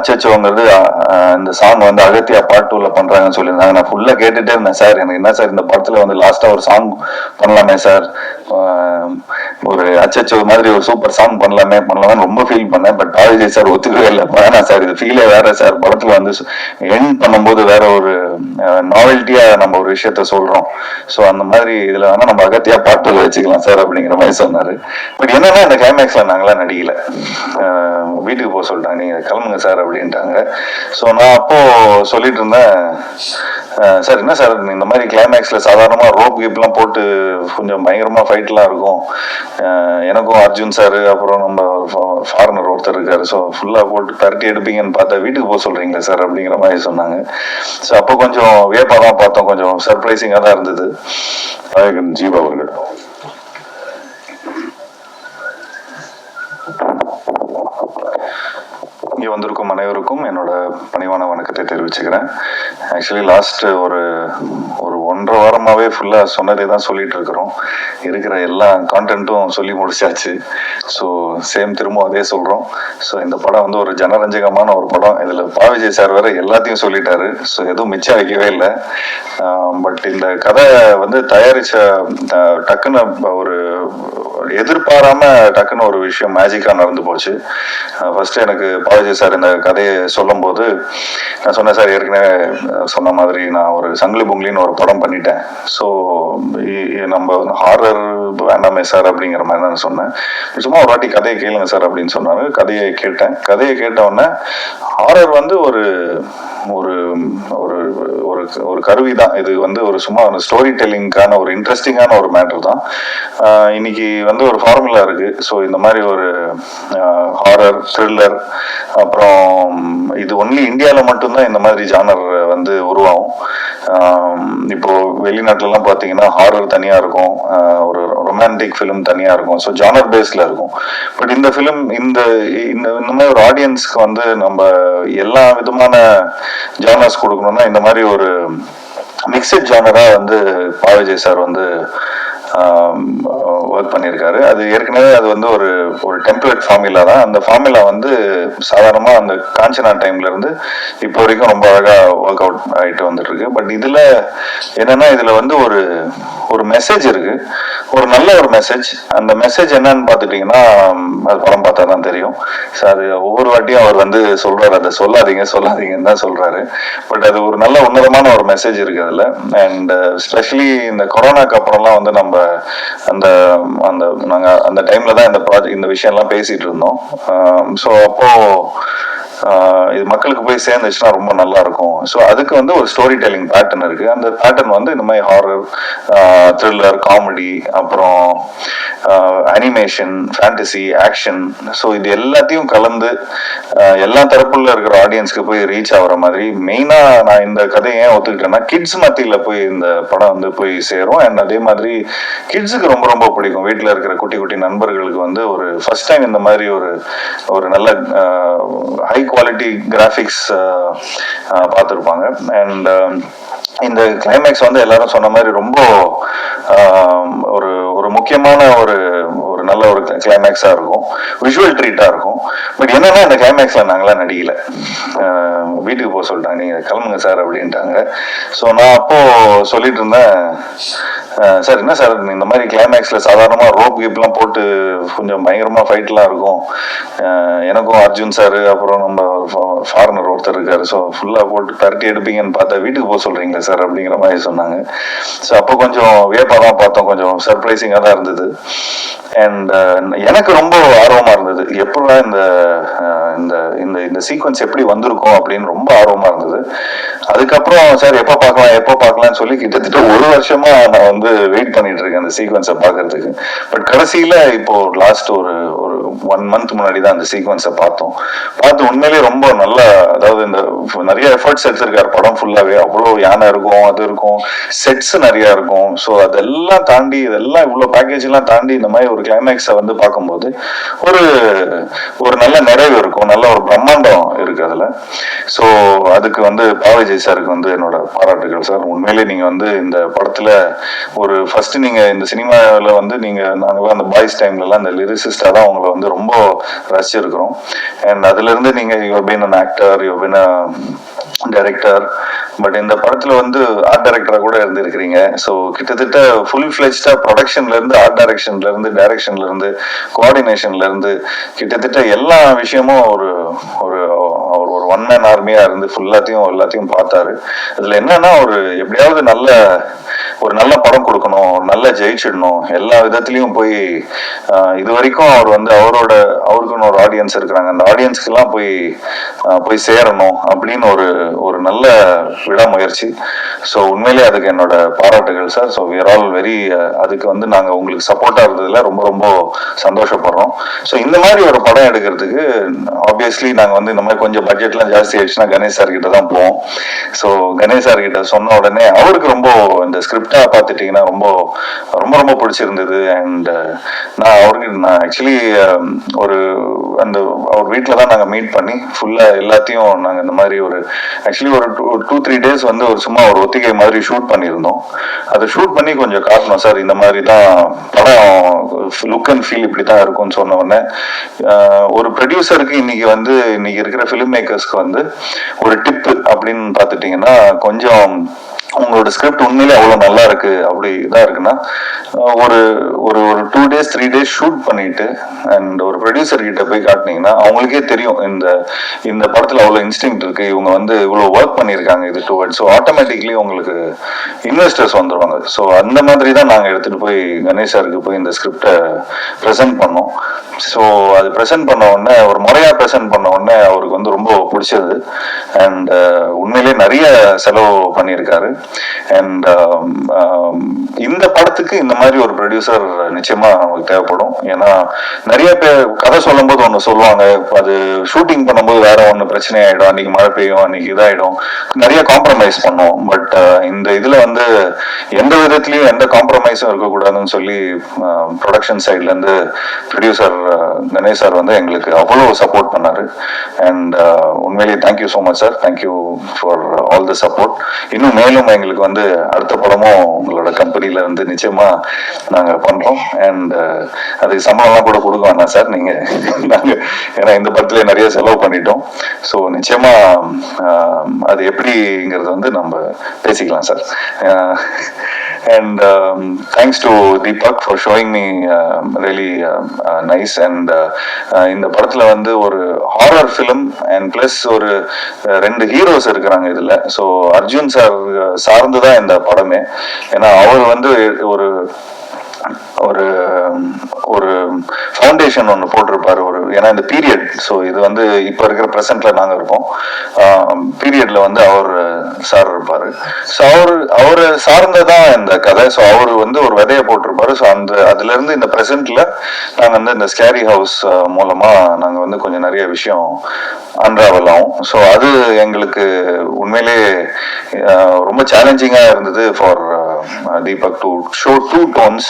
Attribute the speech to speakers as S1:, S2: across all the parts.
S1: அச்சச்சோங்கிறது இந்த சாங் வந்து அகத்தியா பார்ட் 2ல பண்றாங்கன்னு சொல்லியிருந்தாங்க. நான் ஃபுல்லா கேட்டுட்டே இருந்தேன். சார் எனக்கு என்ன சார் இந்த படத்துல வந்து லாஸ்டா ஒரு சாங் பண்ணலாமே சார், ஒரு அச்சச்சோ மாதிரி ஒரு சூப்பர் சாங் பண்ணலாமே ரொம்ப ஃபீல் பண்ணேன். பட் விஜய் சார் ஒத்துக்கவே இல்லை. வேணாம் சார், இது ஃபீலே வேற சார், படத்துல வந்து எண்ட் பண்ணும்போது வேற ஒரு நாவல்ட்டியா நம்ம ஒரு விஷயத்த சொல்றோம். ஸோ அந்த மாதிரி இதுல வேணா நம்ம அகத்தியா பார்ட் 2ல வச்சுக்கலாம் சார் அப்படிங்கிற மாதிரி சொன்னாரு. பட் என்னன்னா இந்த கிளைமேக்ஸ்ல நாங்களாம் நடிக்கல. வீட்டுக்கு போக சொல்லிட்டாங்க, நீங்க கிளம்புங்க சார் அப்படின்ட்டாங்க. ஸோ நான் அப்போ சொல்லிட்டு இருந்தேன், சார் என்ன சார் இந்த மாதிரி கிளைமேக்ஸ்ல சாதாரணமா ரோப் கீப்லாம் போட்டு கொஞ்சம் பயங்கரமா ஃபைட்லாம் இருக்கும், எனக்கும் அர்ஜுன் சார் அப்புறம் நம்ம ஃபாரினர் ஒருத்தர் இருக்காரு, ஸோ ஃபுல்லா போட்டு தரட்டி எடுப்பீங்கன்னு பார்த்தா வீட்டுக்கு போக சொல்றீங்களா சார் அப்படிங்கிற மாதிரி சொன்னாங்க. ஸோ அப்போ கொஞ்சம் வியப்பா தான் பார்த்தோம், கொஞ்சம் சர்ப்ரைசிங்கா தான் இருந்தது. ஜீவா அவர்கள் இங்கே வந்திருக்கும் அனைவருக்கும் என்னோட பணிவான வணக்கத்தை தெரிவிச்சுக்கிறேன். ஆக்சுவலி லாஸ்ட் ஒரு 1.5 வாரமாகவே ஃபுல்லாக சொன்னதே தான் சொல்லிட்டு இருக்கிறோம். இருக்கிற எல்லா கான்டென்ட்டும் சொல்லி முடிச்சாச்சு. ஸோ சேம் திரும்ப அதே சொல்கிறோம். ஸோ இந்த படம் வந்து ஒரு ஜனரஞ்சகமான ஒரு படம். இதில் விஜய் சார் வேற எல்லாத்தையும் சொல்லிட்டாரு. ஸோ எதுவும் மிச்சம் வைக்கவே இல்லை. பட் இந்த கதை வந்து தயாரித்த டக்குன்னு ஒரு எதிர்பாராம டக்குன்னு ஒரு விஷயம் மேஜிக்கா நடந்து போச்சு. ஃபர்ஸ்ட் எனக்கு விஜய் சார் இந்த கதையை சொல்லும் போது நான் சொன்னேன், சார் ஏற்கனவே சொன்ன மாதிரி நான் ஒரு சங்கிலி பொங்கலின்னு ஒரு படம் பண்ணிட்டேன். ஸோ நம்ம ஹாரர் வேண்டாமே சார் அப்படிங்கிற மாதிரி தான் சொன்னேன். சும்மா ஒரு வாட்டி கதையை கேளுங்க சார் அப்படின்னு சொன்னாரு. கதையை கேட்டேன். கதையை கேட்டவுடனே ஹாரர் வந்து ஒரு ஒரு ஒரு கருவி தான். இது வந்து ஒரு சும்மா ஒரு ஸ்டோரி டெல்லிங்கான ஒரு இன்ட்ரெஸ்டிங்கான ஒரு மேட்டர் தான். இன்னைக்கு வந்து ஒரு ஃபார்முலா இருக்கு. ஸோ இந்த மாதிரி ஒரு ஹாரர் த்ரில்லர், அப்புறம் இது ஒன்லி இந்தியாவில் மட்டும்தான் இந்த மாதிரி ஜானர் வந்து உருவாகும். இப்போ வெளிநாட்டுலலாம் பார்த்தீங்கன்னா ஹாரர் தனியாக இருக்கும், ஒரு ரொமான்டிக் ஃபிலிம் தனியாக இருக்கும். ஸோ ஜானர் பேஸில் இருக்கும். பட் இந்த ஃபிலிம் இந்த மாதிரி ஒரு ஆடியன்ஸ்க்கு வந்து நம்ம எல்லா விதமான ஜானர்ஸ் கொடுக்கணும்னா இந்த மாதிரி ஒரு மிக்சட் ஜானரா வந்து விஜய் சார் வந்து ஒர்க் பண்ணியிருக்காரு. அது ஏற்கனவே அது வந்து ஒரு டெம்ப்ளேட் ஃபார்முலா தான். அந்த ஃபார்முலா வந்து சாதாரணமாக அந்த காஞ்சனா டைம்ல இருந்து இப்போ வரைக்கும் ரொம்ப அழகாக ஒர்க் அவுட் ஆகிட்டு வந்துட்டு இருக்கு. பட் இதில் என்னன்னா இதில் வந்து ஒரு மெசேஜ் இருக்கு, ஒரு நல்ல ஒரு மெசேஜ். அந்த மெசேஜ் என்னன்னு பார்த்துட்டீங்கன்னா அது படம் பார்த்தா தான் தெரியும். ஸோ அது ஒவ்வொரு வாட்டியும் அவர் வந்து சொல்றாரு, அதை சொல்லாதீங்கன்னு தான் சொல்றாரு. பட் அது ஒரு நல்ல உன்னதமான ஒரு மெசேஜ் இருக்கு அதில். அண்ட் ஸ்பெஷலி இந்த கொரோனாக்கு அப்புறம்லாம் வந்து நம்ம நாங்க அந்த டைம்ல தான் இந்த விஷயம்லாம் பேசிட்டு இருந்தோம். ஸோ அப்போ இது மக்களுக்கு போய் சேர்ந்துச்சுன்னா ரொம்ப நல்லா இருக்கும். ஸோ அதுக்கு வந்து ஒரு ஸ்டோரி டெல்லிங் பேட்டர்ன் இருக்கு. அந்த பேட்டர்ன் வந்து இந்த மாதிரி ஹாரர், த்ரில்லர், காமெடி, அப்புறம் அனிமேஷன், ஃபேண்டசி, ஆக்ஷன், ஸோ இது எல்லாத்தையும் கலந்து எல்லா தரப்புல இருக்கிற ஆடியன்ஸ்க்கு போய் ரீச் ஆகிற மாதிரி மெயினா நான் இந்த கதையை ஏன் ஒத்துக்கிட்டேன்னா கிட்ஸ் மத்தியில போய் இந்த படம் வந்து போய் சேரும். அண்ட் அதே மாதிரி கிட்ஸுக்கு ரொம்ப ரொம்ப பிடிக்கும். வீட்டில் இருக்கிற குட்டி குட்டி நண்பர்களுக்கு வந்து ஒரு ஃபர்ஸ்ட் டைம் இந்த மாதிரி ஒரு நல்ல ஹை குவாலிட்டி கிராஃபிக்ஸ் பார்த்துருப்பாங்க. அண்ட் இந்த கிளைமேக்ஸ் வந்து எல்லாரும் சொன்ன மாதிரி ரொம்ப ஒரு முக்கியமான ஒரு நல்ல ஒரு கிளைமேக்ஸா இருக்கும், விஷுவல் ட்ரீட்டா இருக்கும். பட் என்னன்னா இந்த கிளைமேக்ஸ்ல நாங்களாம் நடிக்கல. வீட்டுக்கு போக சொல்லிட்டாங்க, நீங்க கிளம்புங்க சார் அப்படின்ட்டாங்க. ஸோ நான் அப்போ சொல்லிட்டு இருந்தேன், சார் என்ன சார் இந்த மாதிரி கிளைமேக்ஸ்ல சாதாரணமா ரோப் கீப்லாம் போட்டு கொஞ்சம் பயங்கரமா ஃபைட்லாம் இருக்கும், எனக்கும் அர்ஜுன் சார் அப்புறம் நம்ம ஃபாரினர் ஒருத்தர் இருக்காரு, ஸோ ஃபுல்லா போட்டு தரட்டி எடுப்பீங்கன்னு பார்த்தா வீட்டுக்கு போக சொல்றீங்களா சார் அப்படிங்கிற மாதிரி சொன்னாங்க. ஸோ அப்போ கொஞ்சம் வியப்பா தான் பார்த்தோம், கொஞ்சம் சர்ப்ரைசிங்கா தான் இருந்தது. அண்ட் எனக்கு ரொம்ப ஆர்வமா இருந்தது, எப்படா இந்த சீக்வன்ஸ் எப்படி வந்திருக்கும் அப்படின்னு ரொம்ப ஆர்வமா இருந்தது. அதுக்கப்புறம் சார் எப்போ பார்க்கலாம்னு சொல்லி கிட்டத்தட்ட 1 வருஷமா நான் வந்து வெயிட் பண்ணிட்டு இருக்கேன் அந்த சீக்வன்ஸை பார்க்கறதுக்கு. பட் கடைசியில இப்போ லாஸ்ட் ஒரு 1 மந்த் முன்னாடி தான் அந்த சீக்வன்ஸை பார்த்து உண்மையிலேயே ரொம்ப நல்லா, அதாவது இந்த நிறைய எஃபர்ட்ஸ் எடுத்திருக்காரு படம் ஃபுல்லாவே. அவ்வளோ யானை இருக்கும், அது இருக்கும், செட்ஸ் நிறைய இருக்கும். ஸோ அதெல்லாம் தாண்டி இதெல்லாம் இவ்வளோ பேக்கேஜ் எல்லாம் தாண்டி இந்த மாதிரி ஒரு கிளைமேக்ஸை வந்து பார்க்கும்போது ஒரு நல்ல நிறைவு இருக்கும், நல்ல ஒரு பிரம்மாண்டம் இருக்கு அதுல. ஸோ அதுக்கு வந்து பாவிஜய் சாருக்கு வந்து என்னோட பாராட்டுகள் சார். உண்மையிலே நீங்க வந்து இந்த படத்துல ஒரு ஃபர்ஸ்ட் நீங்க இந்த சினிமாவில் வந்து நீங்க நாங்களாம் அந்த பாய்ஸ் டைம்லலாம் அந்த லிரிசிஸ்டா தான் உங்களை வந்து ரொம்ப ரசிச்சிருக்கிறோம். அண்ட் அதுல இருந்து நீங்க your been an actor, your been a director, but இந்த படத்துல வந்து ஆர்ட் டைரக்டரா கூட இருந்திருக்கிறீங்க. ஸோ கிட்டத்தட்ட ஃபுல் ஃபிளெஜ்டா ப்ரொடக்ஷன்ல இருந்து, ஆர்ட் டைரக்ஷன்ல இருந்து, டைரக்ஷன்ல இருந்து, கோஆர்டினேஷன்ல இருந்து கிட்டத்தட்ட எல்லா விஷயமும் ஒரு ஒரு அவர் ஒரு ஒன் மேன் ஆர்மியா இருந்து எல்லாத்தையும் பார்த்தாரு. அதுல என்னன்னா எப்படியாவது ஒரு நல்ல படம் கொடுக்கணும், ஒரு நல்ல ஜெயிச்சிடணும், எல்லா விதத்திலையும் போய் இது வரைக்கும் அவர் வந்து அவருக்குன்னு ஒரு ஆடியன்ஸ் இருக்கிறாங்க, அந்த ஆடியன்ஸ்க்கு எல்லாம் போய் சேரணும் அப்படின்னு ஒரு நல்ல விடாமுயற்சி. ஸோ உண்மையிலே அதுக்கு என்னோட பாராட்டுகள் sir. So we are all very அதுக்கு வந்து நாங்க உங்களுக்கு சப்போர்ட்டா இருந்ததுல ரொம்ப ரொம்ப சந்தோஷப்படுறோம். ஸோ இந்த மாதிரி ஒரு படம் எடுக்கிறதுக்கு ஆப்வியஸ்லி நாங்க வந்து இந்த மாதிரி கொஞ்சம் பட்ஜெட்லாம் ஜாஸ்தி ஆயிடுச்சுன்னா கணேஷ் சார் கிட்ட தான் போவோம். ஸோ கணேஷ் சார் கிட்ட சொன்ன உடனே அவருக்கு ரொம்ப இந்த ஸ்கிரிப்டா பார்த்துட்டீங்கன்னா ரொம்ப ரொம்ப ரொம்ப பிடிச்சிருந்தது. அண்ட் நான் ஆக்சுவலி அவர் வீட்டில் தான் நாங்கள் மீட் பண்ணி ஃபுல்லா எல்லாத்தையும் நாங்கள் இந்த மாதிரி ஆக்சுவலி ஒரு 2-3 டேஸ் வந்து சும்மா ஒரு ஒத்திகை மாதிரி ஷூட் பண்ணியிருந்தோம். அதை ஷூட் பண்ணி கொஞ்சம் காட்டணும் சார், இந்த மாதிரி தான் படம் லுக் அண்ட் ஃபீல் இப்படி தான் இருக்கும்னு சொன்ன உடனே ஒரு ப்ரொடியூசருக்கு இன்னைக்கு இருக்கிற ஃபிலிம் மேக்கர்ஸ்க்கு வந்து ஒரு டிப் அப்படின்னு பார்த்துட்டீங்கன்னா, கொஞ்சம் உங்களோட ஸ்கிரிப்ட் உண்மையிலே அவ்வளவு நல்லா இருக்கு அப்படி இதாக இருக்குன்னா ஒரு ஒரு 2 days 3 days ஷூட் பண்ணிட்டு அண்ட் ஒரு ப்ரொடியூசர் கிட்ட போய் காட்டினீங்கன்னா அவங்களுக்கே தெரியும் இந்த படத்துல அவ்வளவு இன்ஸ்டிங் இருக்கு, இவங்க வந்து இவ்வளவு ஒர்க் பண்ணியிருக்காங்க இது டுவர்ட். ஸோ ஆட்டோமேட்டிக்லி உங்களுக்கு இன்வெஸ்டர்ஸ் வந்துருவாங்க. ஸோ அந்த மாதிரி தான் நாங்கள் எடுத்துட்டு போய் கணேஷ் சாருக்கு போய் இந்த ஸ்கிரிப்டை ப்ரெசென்ட் பண்ணோம். ஸோ அது ப்ரெசென்ட் பண்ண உடனே ஒரு முறையா ப்ரெசென்ட் பண்ண உடனே அவருக்கு வந்து ரொம்ப பிடிச்சது. அண்ட் உண்மையிலே நிறைய செலவு பண்ணியிருக்காரு. அண்ட் இந்த படத்துக்கு இந்த மாதிரி ஒரு ப்ரொடியூசர் நிச்சயமா நமக்கு தேவைப்படும். ஏன்னா நிறைய பேர் கதை சொல்லும் போது ஒன்று சொல்லுவாங்க, அது ஷூட்டிங் பண்ணும்போது வேற ஒன்று பிரச்சனை ஆயிடும், அன்னைக்கு மழை பெய்யும், அன்னைக்கு இதாயிடும், நிறைய காம்ப்ரமைஸ் பண்ணுவோம். பட் இந்த இதுல வந்து எந்த விதத்திலையும் எந்த காம்ப்ரமைஸும் இருக்கக்கூடாதுன்னு சொல்லி ப்ரொடக்ஷன் சைட்ல இருந்து ப்ரொடியூசர் கணேஷ் சார் வந்து எங்களுக்கு அவ்வளவு சப்போர்ட் பண்ணாரு. அண்ட் உண்மையிலேயே thank you so much sir, thank you for all the support. இன்னும் மேலும் எங்களுக்கு வந்து அடுத்த படமும் உங்களோட கம்பெனில இருந்து நிச்சயமா நாங்க பண்றோம். அண்ட் அதுக்கு சம்பளம்லாம் கூட கொடுக்க வேணாம் சார் நீங்க, ஏன்னா இந்த படத்துல நிறைய செலவு பண்ணிட்டோம். ஸோ நிச்சயமா அது எப்படிங்கிறது வந்து நம்ம பேசிக்கலாம் sir. And thanks to Deepak for showing me really nice. And இந்த படத்துல வந்து ஒரு ஹாரர் ஃபிலிம் அண்ட் பிளஸ் ஒரு 2 ஹீரோஸ் இருக்கிறாங்க இதுல. ஸோ அர்ஜுன் சார் சார்ந்துதான் இந்த படமே. ஏன்னா அவர் வந்து ஒரு ஒரு ஒரு ஃபவுண்டேஷன் ஒன்று போட்டிருப்பாரு ஏன்னா இந்த பீரியட். ஸோ இது வந்து இப்போ இருக்கிற ப்ரெசென்ட்ல நாங்கள் இருப்போம், பீரியட்ல வந்து அவர் சார் இருப்பாரு. ஸோ அவரு சார்ந்ததான் இந்த கதை. ஸோ அவர் வந்து ஒரு விதையை போட்டிருப்பாரு. ஸோ அதுல இருந்து இந்த ப்ரெசென்ட்ல நாங்கள் வந்து இந்த ஸ்கேரி ஹவுஸ் மூலமா நாங்கள் வந்து கொஞ்சம் நிறைய விஷயம் அன்ராவல் ஆகும். ஸோ அது எங்களுக்கு உண்மையிலே ரொம்ப சேலஞ்சிங்கா இருந்தது for Deepak to show 2 tones.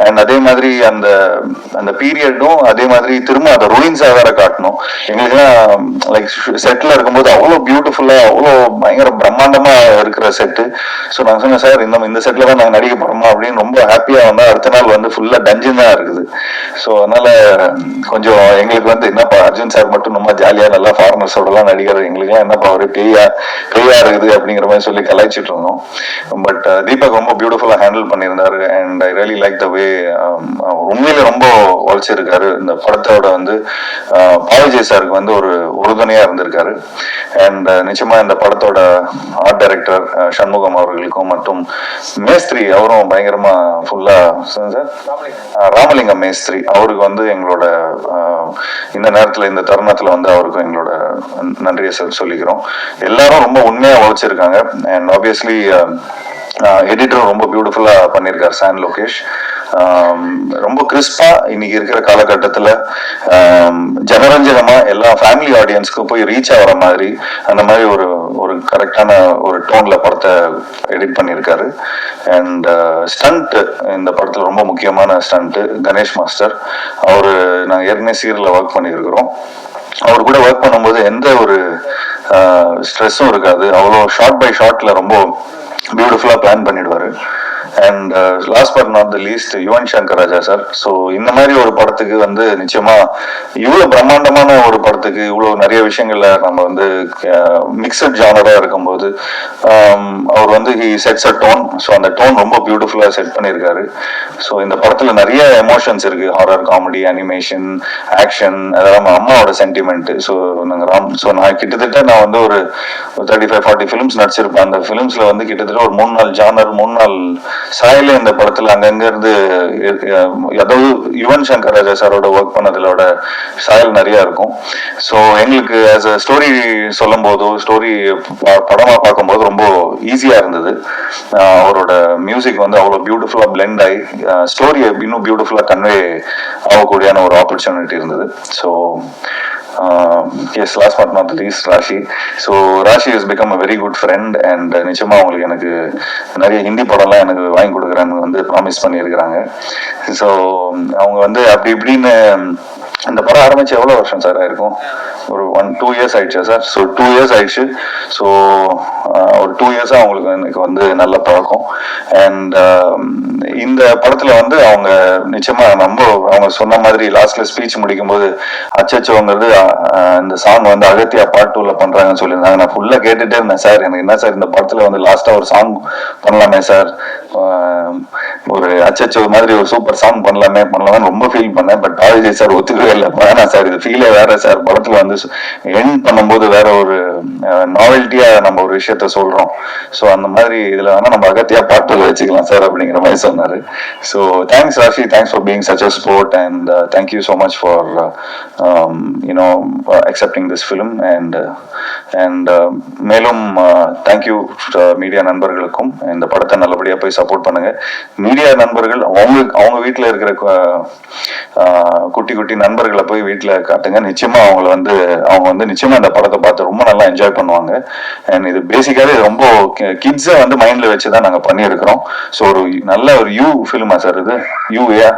S1: And அதே மாதிரி அந்த பீரியடும் அதே மாதிரி திரும்ப அதை ரூயின்ஸா வேற காட்டணும். எங்களுக்குலாம் லைக் செட்ல இருக்கும்போது அவ்வளோ பியூட்டிஃபுல்லா அவ்வளோ பயங்கர பிரம்மாண்டமா இருக்கிற செட்டு. ஸோ நான் சொன்னேன் சார் இந்த செட்ல தான் நாங்கள் நடிக்க போறோமா அப்படின்னு ரொம்ப ஹாப்பியா வந்தா அடுத்த நாள் வந்து ஃபுல்லா டஞ்சன் தான் இருக்குது. ஸோ அதனால கொஞ்சம் எங்களுக்கு வந்து என்னப்பா அர்ஜுன் சார் மட்டும் ரொம்ப ஜாலியா நல்லா ஃபாரினர்ஸோட எல்லாம் நடிக்கிறது, எங்களுக்குலாம் என்னப்பா ஒரு பேயா இருக்குது அப்படிங்கிற மாதிரி சொல்லி கலாய்ச்சிட்டு இருந்தோம். பட் தீபக் ரொம்ப பியூட்டிஃபுல்லா ஹேண்டில் பண்ணியிருந்தாரு. And I really like the way உண்மையில ரொம்ப உழைச்சிருக்காரு. இந்த படத்தோட வந்து பாவிஜய் சாருக்கு வந்து ஒரு உறுதுணையா இருந்திருக்காரு. அண்ட் நிச்சயமா இந்த படத்தோட ஆர்ட் டைரக்டர் சண்முகம் அவர்களுக்கும் மற்றும் மேஸ்திரி அவரும் பயங்கரமா ஃபுல்லா ராமலிங்கம் மேஸ்திரி அவருக்கு வந்து எங்களோட இந்த நேரத்துல இந்த தருணத்துல வந்து அவருக்கும் எங்களோட நன்றியை சொல்லிக்கிறோம். எல்லாரும் ரொம்ப உண்மையா உழைச்சிருக்காங்க. அண்ட் ஆப்வியஸ்லி எடிட்டரும் ரொம்ப பியூட்டிஃபுல்லா பண்ணியிருக்காரு சான் லோகேஷ். ரொம்ப கிறிஸ்பா இன்னைக்கு இருக்கிற காலகட்டத்துல ஜனரஞ்சகமா எல்லா ஃபேமிலி ஆடியன்ஸ்க்கு போய் ரீச் ஆகிற மாதிரி அந்த மாதிரி ஒரு கரெக்டான ஒரு டோன்ல படத்தை எடிட் பண்ணியிருக்காரு. அண்ட் ஸ்டண்ட் இந்த படத்துல ரொம்ப முக்கியமான ஸ்டண்ட் கணேஷ் மாஸ்டர். அவரு நாங்கள் ஏற்கனவே சீரியல்ல ஒர்க் பண்ணியிருக்கிறோம். அவர் கூட ஒர்க் பண்ணும்போது எந்த ஒரு ஸ்ட்ரெஸ்ஸும் இருக்காது. அவ்வளோ ஷார்ட் பை ஷார்ட்ல ரொம்ப பியூட்டிஃபுல்லாக பிளான் பண்ணிடுவாரு. And last but not the least Yuvan Shankar Raja sir. So இந்த மாதிரி ஒரு படத்துக்கு வந்து நிச்சயமா இவ்வளோ பிரம்மாண்டமான ஒரு படத்துக்கு இவ்வளோ நிறைய விஷயங்கள்ல நம்ம வந்து மிக்சட் ஜானரா இருக்கும்போது அவர் வந்து he sets a tone. So அந்த டோன் ரொம்ப பியூட்டிஃபுல்லாக செட் பண்ணியிருக்காரு. ஸோ இந்த படத்துல நிறைய எமோஷன்ஸ் இருக்கு. ஹாரர், காமெடி, அனிமேஷன், ஆக்ஷன், அதெல்லாம் அம்மாவோட சென்டிமெண்ட். ஸோ நான் கிட்டத்தட்ட நான் வந்து ஒரு 35-40 ஃபிலிம்ஸ் நடிச்சிருப்பேன். அந்த ஃபிலிம்ஸ்ல வந்து கிட்டத்தட்ட ஒரு 3-4 ஜானர், 3-4 சாயல இந்த படத்துல அங்கங்க இருந்து, அதாவது யுவன் சங்கர் ராஜா சாரோட ஒர்க் பண்ணதுலோட சாயல் நிறைய இருக்கும். ஸோ எங்களுக்கு ஆஸ் அ ஸ்டோரி சொல்லும் போதோ, ஸ்டோரி படமா பார்க்கும்போது ரொம்ப ஈஸியா இருந்தது. அவரோட மியூசிக் வந்து அவ்வளோ பியூட்டிஃபுல்லா பிளெண்ட் ஆகி ஸ்டோரியை இன்னும் பியூட்டிஃபுல்லா கன்வே ஆகக்கூடியான ஒரு ஆப்பர்ச்சுனிட்டி இருந்தது. So yes, last but not the least, Rashi. So Rashi has become a very good friend and நிச்சயமா அவங்களுக்கு எனக்கு நிறைய ஹிந்தி படம்லாம் எனக்கு வாங்கி கொடுக்குறான்னு வந்து ப்ராமிஸ் பண்ணியிருக்கிறாங்க. ஸோ அவங்க வந்து அப்படி இப்படின்னு இந்த படம் ஆரம்பிச்சு எவ்வளோ வருஷம் சார் ஆயிருக்கும்? ஒரு 1-2 இயர்ஸ் ஆயிடுச்சா சார்? ஸோ 2 இயர்ஸ் ஆயிடுச்சு. ஸோ ஒரு 2 இயர்ஸாக அவங்களுக்கு எனக்கு வந்து நல்ல பழக்கம். அண்ட் இந்த படத்துல வந்து அவங்க நிச்சயமா அவங்க சொன்ன மாதிரி லாஸ்ட்ல ஸ்பீச் முடிக்கும் போது அச்சச்சோங்கிறது இந்த சாங் வந்து அகத்தியா பார்ட் 2ல பண்றாங்கன்னு சொல்லியிருந்தாங்க. நான் ஃபுல்லா கேட்டுட்டே இருந்தேன். சார் எனக்கு என்ன சார் இந்த படத்துல வந்து லாஸ்டா ஒரு சாங் பண்ணலாமே சார், ஒரு அச்சச்சோ மாதிரி ஒரு சூப்பர் சாங் பண்ணலாமே ரொம்ப ஃபீல் பண்ணேன். பட் பாலாஜி சார் ஒத்துக்கவே இல்லை. வேணாம் சார், இது ஃபீலே வேற சார். படத்துல வந்து எண்ட் பண்ணும்போது வேற ஒரு நாவல்ட்டியா நம்ம ஒரு விஷயத்த சொல்றோம். ஸோ அந்த மாதிரி இதுல வேணா நம்ம அகத்தியா பாட்டு வச்சுக்கலாம் சார் அப்படிங்கிற மாதிரி சொன்னாரு. So thanks Raashi, thanks for being such a sport and thank you so much for accepting this film and மேலும் தேங்க்யூ மீடியா நண்பர்களுக்கும். இந்த படத்தை நல்லபடியா போய் சப்போர்ட் பண்ணுங்க. மீடியா நண்பர்கள் அவங்க வீட்டில் இருக்கிற குட்டி குட்டி நண்பர்களை போய் வீட்டில் காட்டுங்க. நிச்சயமா அவங்க வந்து நிச்சயமா இந்த படத்தை பார்த்து ரொம்ப நல்லா என்ஜாய் பண்ணுவாங்க. அண்ட் இது பேசிக்காவே ரொம்ப கிட்ஸை வந்து மைண்ட்ல வச்சுதான் நாங்க பண்ணியிருக்கிறோம். ஸோ ஒரு நல்ல ஒரு யூ ஃபிலிமா சார் இது? UA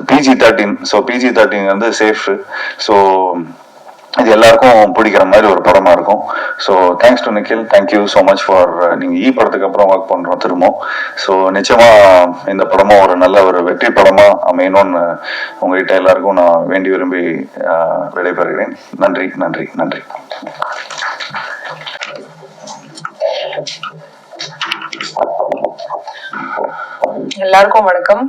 S1: PG-13. ஸோ PG-13 வந்து சேஃப். ஸோ இது எல்லாருக்கும் பிடிக்கிற மாதிரி ஒரு படமா இருக்கும். So thanks to Nikhil, thank you so much for நீங்க படத்துக்கு அப்புறம் ஒர்க் பண்றோம் திரும்ப. ஸோ நிச்சயமா இந்த படமும் ஒரு நல்ல ஒரு வெற்றி படமா அமையணும்னு உங்ககிட்ட எல்லாருக்கும் நான் வேண்டி விரும்பி விடைபெறுகிறேன். நன்றி நன்றி நன்றி.
S2: எல்லாருக்கும் வணக்கம்.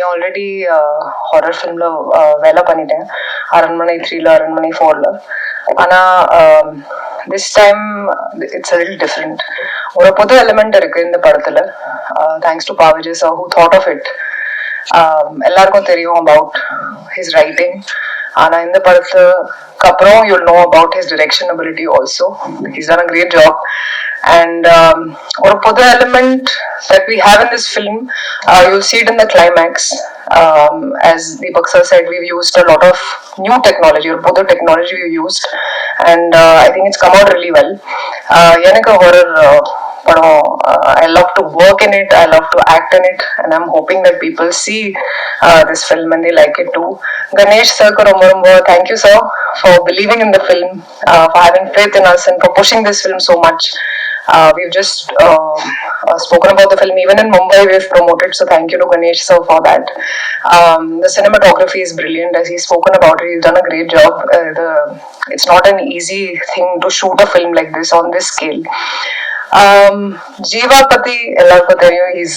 S2: ஆல்ரெடி ஹாரர் ஃபிலிம்ல வேலை பண்ணிட்டேன், அரண்மனை 3ல, அரண்மனை 4ல. ஆனா this time it's a little different. ஒரு புது எலிமெண்ட் இருக்கு இந்த படத்துல. Thanks to Baviji sir who thought of it. எல்லாருக்கும் தெரியும் about his writing. ஆனா இந்த படத்துக்கு அப்புறம் you'll know about his direction ability also. He's done a great job. And ஒரு புது element that we have in this film, you'll see it in the climax. As Deepak sir said, we've used a lot of new technology, or புது technology we've used, and I think it's come out really well. எனக்கு horror படம், I love to work in it, I love to act in it, and I'm hoping that people see this film and they like it too. Ganesh sir ko romba thank you sir for believing in the film, for having faith in us and for pushing this film so much. We've just spoken about the film even in Mumbai. We've promoted, so thank you to Ganesh sir for that. The cinematography is brilliant, as he's spoken about it. He's done a great job. It's not an easy thing to shoot a film like this on this scale. Jeeva Pati, ellarku theriyum, he's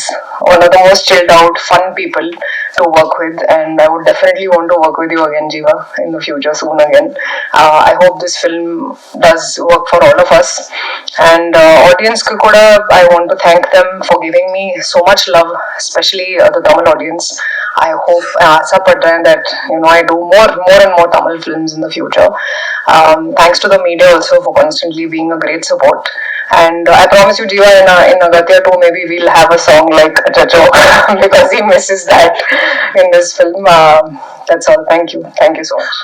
S2: one of the most chilled out, fun people to work with, and I would definitely want to work with you again, Jeeva, in the future, soon again. I hope this film does work for all of us. And audience ku kuda, I want to thank them for giving me so much love, especially the Tamil audience. I hope that I do more and more Tamil films in the future. Thanks to the media also for constantly being a great support. And I promise you, Jeeva, in Agatya 2, maybe we'll have a song like Chacho because he misses that in this film. That's all. Thank you so much.